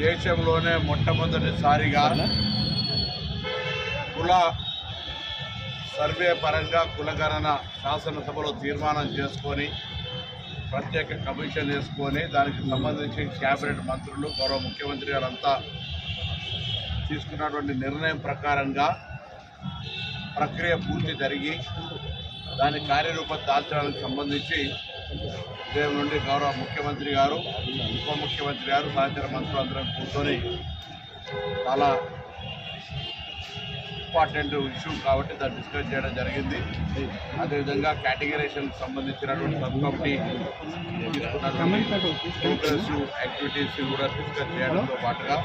దేశంలోనే మొట్టమొదటిసారిగా కుల సర్వే పరంగా కులగణన శాసనసభలో తీర్మానం చేసుకొని ప్రత్యేక కమిషన్ వేసుకొని దానికి సంబంధించి క్యాబినెట్ మంత్రులు గౌరవ ముఖ్యమంత్రి గారంతా తీసుకున్నటువంటి నిర్ణయం ప్రకారంగా ప్రక్రియ పూర్తి జరిగి దాని కార్యరూపం దాల్చడానికి సంబంధించి ఉదయం నుండి గౌరవ ముఖ్యమంత్రి గారు ఉప ముఖ్యమంత్రి గారు సహచర మంత్రులందరం కూర్చొని చాలా ఇంపార్టెంట్ ఇష్యూ కాబట్టి దాన్ని డిస్కస్ చేయడం జరిగింది. అదేవిధంగా కేటగిరేషన్కి సంబంధించినటువంటి సబ్ కమిటీ ప్రోగ్రెసివ్ యాక్టివిటీస్ కూడా డిస్కస్ చేయడంతో పాటుగా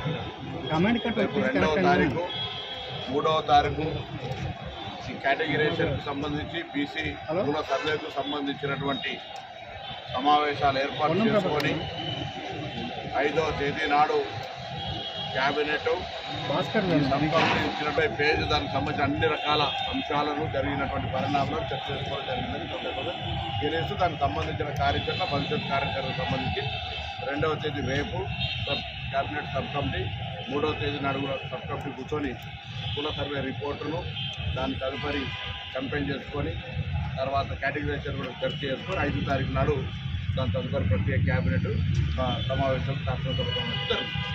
రేపు 2వ తారీఖు 3వ తారీఖు ఈ కేటగిరేషన్కి సంబంధించి బీసీ కుల సర్వేకు సంబంధించినటువంటి సమావేశాలు ఏర్పాటు చేసుకొని 5వ తేదీ నాడు క్యాబినెట్ సంబంధించినటువంటి పేజ్ దానికి సంబంధించిన అన్ని రకాల అంశాలను జరిగినటువంటి పరిణామాలను చర్చ చేసుకోవడం జరిగిందని తెలియజేస్తూ దానికి సంబంధించిన కార్యాచరణ భవిష్యత్ కార్యాచరణకు సంబంధించి 2వ తేదీ రేపు క్యాబినెట్ సబ్ కమిటీ 3వ తేదీ నాడు కూడా సబ్ కమిటీ కూర్చొని కుల సర్వే రిపోర్టును దాని తదుపరి కంపెయిన్ చేసుకొని తర్వాత కేటగిరైజేషన్ కూడా చర్చ చేసుకొని 5వ తారీఖు నాడు దాని తదుపరి ప్రత్యేక క్యాబినెట్ సమావేశం శాసనసభ జరుగుతుంది.